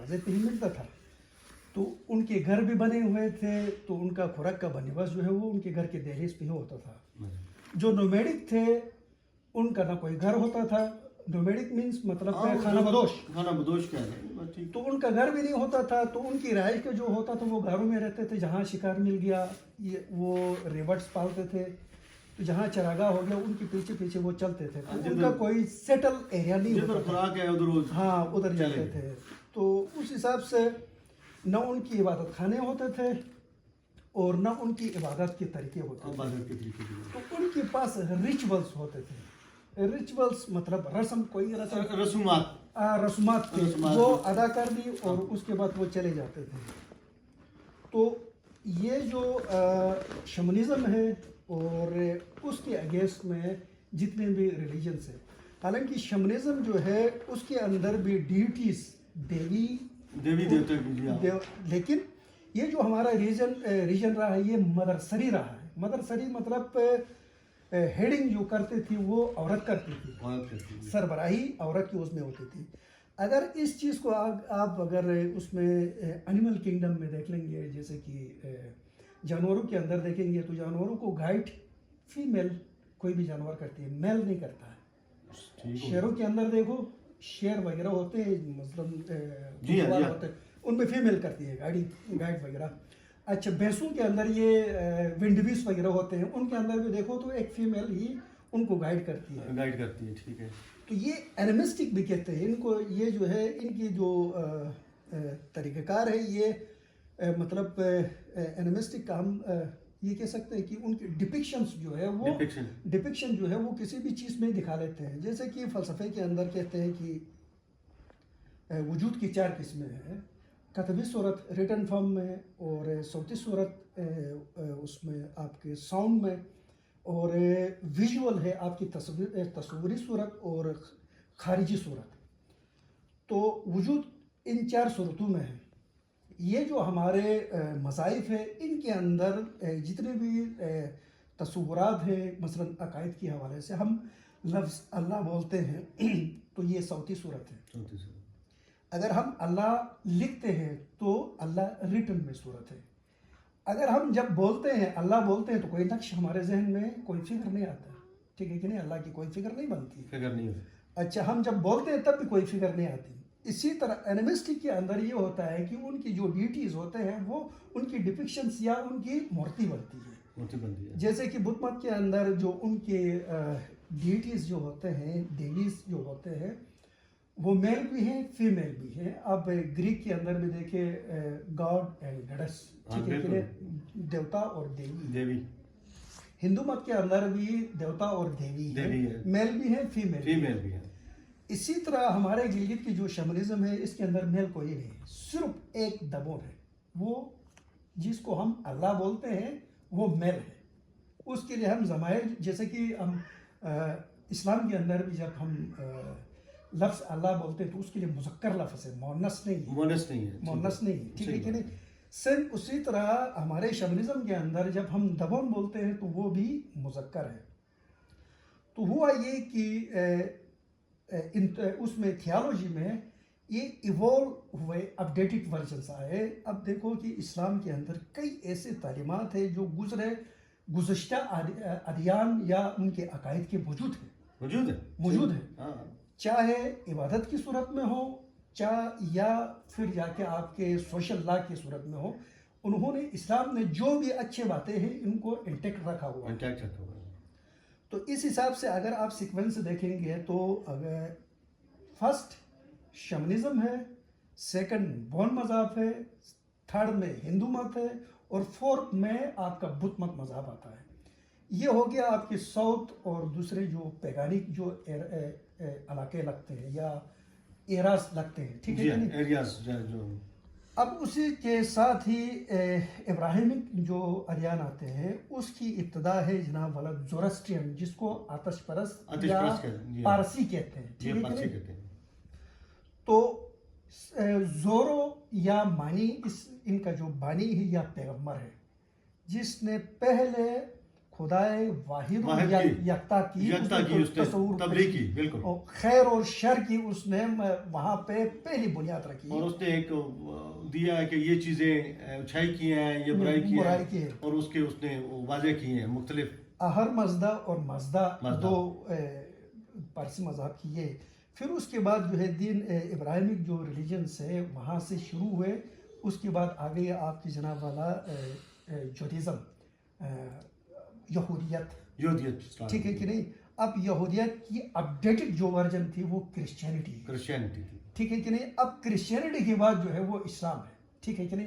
دروازے پہ ہی ملتا تھا. تو ان کے گھر بھی بنے ہوئے تھے, تو ان کا خوراک کا بندوبست جو ہے وہ ان کے گھر کے دہلیز پہ ہی ہوتا تھا. جو نومیڈک تھے ان کا نہ کوئی گھر ہوتا تھا. نومیڈک مینس مطلب خانہ بدوش کیا ہے, تو ان کا گھر بھی نہیں ہوتا تھا. تو ان کی رہائش کا جو ہوتا تھا وہ گھروں میں رہتے تھے. جہاں شکار مل گیا وہ ریورٹس پالتے تھے, تو جہاں چراگاہ ہو گیا ان کے پیچھے پیچھے وہ چلتے تھے. ان کا کوئی سیٹل ایریا نہیں ہوتا تھا. ہاں ادھر جاتے تھے. تو اس حساب سے نہ ان کی عبادت خانے ہوتے تھے اور نہ ان کی عبادت کے طریقے ہوتے تھے. تو ان کے پاس ریچولس ہوتے تھے. ریچولس مطلب رسومات تھے, وہ ادا کر دی اور اس کے بعد وہ چلے جاتے تھے. تو یہ جو شمنزم ہے اور اس کے اگینسٹ میں جتنے بھی ریلیجنس ہیں, حالانکہ شمنزم جو ہے اس کے اندر بھی ڈیوٹیز دیوی دیوتا, لیکن یہ جو ہمارا ریجن رہا ہے یہ مدرسری رہا ہے. مدرسری مطلب ہیڈنگ جو کرتے تھی وہ عورت کرتی تھی, سربراہی عورت کی اس میں ہوتی تھی. اگر اس چیز کو آپ اگر اس میں اینیمل کنگڈم میں دیکھ لیں گے, جیسے کہ جانوروں کے اندر دیکھیں گے, تو جانوروں کو گائیڈ فیمیل کوئی بھی جانور کرتی ہے, میل نہیں کرتا ہے. شیروں کے اندر دیکھو, شیر وغیرہ ہوتے ہیں مطلب ہوتے ہیں, ان میں فیمیل کرتی ہے گائیڈ وغیرہ. اچھا, بھینسوں کے اندر یہ ونڈبیس وغیرہ ہوتے ہیں, ان کے اندر بھی دیکھو تو ایک فیمیل ہی ان کو گائیڈ کرتی ہے. ٹھیک ہے. تو یہ اینیمسٹک بھی کہتے ہیں ان کو. یہ جو ہے ان کی جو طریقہ کار ہے یہ مطلب اینیمسٹک کا ہم یہ کہہ سکتے ہیں کہ ان کی ڈپکشنز جو ہے وہ ڈپکشن جو ہے وہ کسی بھی چیز میں دکھا لیتے ہیں. جیسے کہ فلسفے کے اندر کہتے ہیں کہ وجود کی 4 قسمیں ہیں, کتبی صورت ریٹن فارم میں, اور صوتی صورت اس میں آپ کے ساؤنڈ میں, اور ویژول ہے آپ کی تصوری صورت اور خارجی صورت. تو وجود ان 4 صورتوں میں ہے. یہ جو ہمارے مذاہب ہے ان کے اندر جتنے بھی تصورات ہیں, مثلا عقائد کے حوالے سے ہم لفظ اللہ بولتے ہیں تو یہ صوتی صورت ہے. اگر ہم اللہ لکھتے ہیں تو اللہ ریٹن میں صورت ہے. اگر ہم جب بولتے ہیں اللہ بولتے ہیں تو کوئی نقش ہمارے ذہن میں کوئی فکر نہیں آتا, ٹھیک ہے کہ نہیں, اللہ کی کوئی فکر نہیں بنتی. اچھا, ہم جب بولتے ہیں تب بھی کوئی فکر نہیں آتی. اسی طرح اینیمسٹک کے اندر یہ ہوتا ہے کہ ان کی جو ڈیوٹیز ہوتے ہیں وہ ان کی ڈپکشنز یا ان کی مورتی بنتی ہے. جیسے کہ بدھ مت کے اندر جو ان کے ڈیوٹیز جو ہوتے ہیں, دیویز جو ہوتے ہیں, وہ میل بھی ہیں فیمیل بھی ہیں. اب گریک کے اندر بھی دیکھیں گاڈ اینڈ گڈس, ٹھیک ہے کہ نہیں, دیوتا اور دیوی. ہندو مت کے اندر بھی دیوتا اور دیوی ہیں, میل بھی ہیں فیمیل بھی ہیں. اسی طرح ہمارے گلگت کی جو شمنزم ہے اس کے اندر میل کوئی نہیں ہے, صرف ایک دبون ہے, وہ جس کو ہم اللہ بولتے ہیں وہ میل ہے. اس کے لیے ہم ضمائر, جیسے کہ ہم اسلام کے اندر بھی جب ہم لفظ اللہ بولتے ہیں تو اس کے لیے مذکر لفظ ہے, مؤنث نہیں ہے, ٹھیک ہے کہ نہیں. سیم اسی طرح ہمارے شمنزم کے اندر جب ہم دبون بولتے ہیں تو وہ بھی مذکر ہے. تو ہوا یہ کہ اس میں تھیالوجی میں یہ ایوالو ہوئے, اپڈیٹڈ ورژنس آئے. اب دیکھو کہ اسلام کے اندر کئی ایسے تعلیمات ہیں جو گزشتہ ادیان یا ان کے عقائد کے موجود ہیں, چاہے عبادت کی صورت میں ہو, چاہے یا پھر جا کے آپ کے سوشل لا کی صورت میں ہو. انہوں نے اسلام نے جو بھی اچھے باتیں ہیں ان کو انٹیکٹ رکھا ہوا. تو اس حساب سے اگر آپ سیکوینس دیکھیں گے تو اگر فرسٹ شمنزم ہے, سیکنڈ بون مذہب ہے, تھرڈ میں ہندو مت ہے, اور فورتھ میں آپ کا بدھ مت مذہب آتا ہے. یہ ہو گیا آپ کے ساؤتھ اور دوسرے جو پیگانک جو علاقے لگتے ہیں یا ایراز لگتے ہیں, ٹھیک ہے نہیں. اب اسی کے ساتھ ہی ابراہیمک جو ادیان آتے ہیں اس کی ابتدا ہے جناب والا زورسٹرین, جس کو آتش پرست یا پارسی کہتے ہیں, ٹھیک ہے کہ نہیں. تو زورو یا مانی ان کا جو بانی ہے یا پیغمبر ہے, جس نے پہلے خدائے واحد واحد و کی، یکتا کی یکتا کی اس نے تبلیغ کی، بالکل. اور خیر اور شر کی اس نے وہاں پہ پہلی بنیاد رکھی اور اس نے ایک دیا ہے کہ یہ چیزیں اچھائی کی ہیں، یہ برائی کی ہے، اور اس نے واضح کی ہیں مختلف. اہر مزدہ اور مزدہ دو پارسی مذہب کی یہ. پھر اس کے بعد جو ہے دین ابراہیمک جو ریلیجنس ہے وہاں سے شروع ہوئے. اس کے بعد آگے آپ کی جناب والا جوڈیزم، یہودیت، ٹھیک ہے کہ نہیں. اب یہودیت کی اپڈیٹڈ جو ورژن تھی وہ کرسچینٹی تھی، ٹھیک ہے کہ نہیں. اب کرسچینٹی کے بعد جو ہے وہ اسلام ہے، ٹھیک ہے کہ نہیں.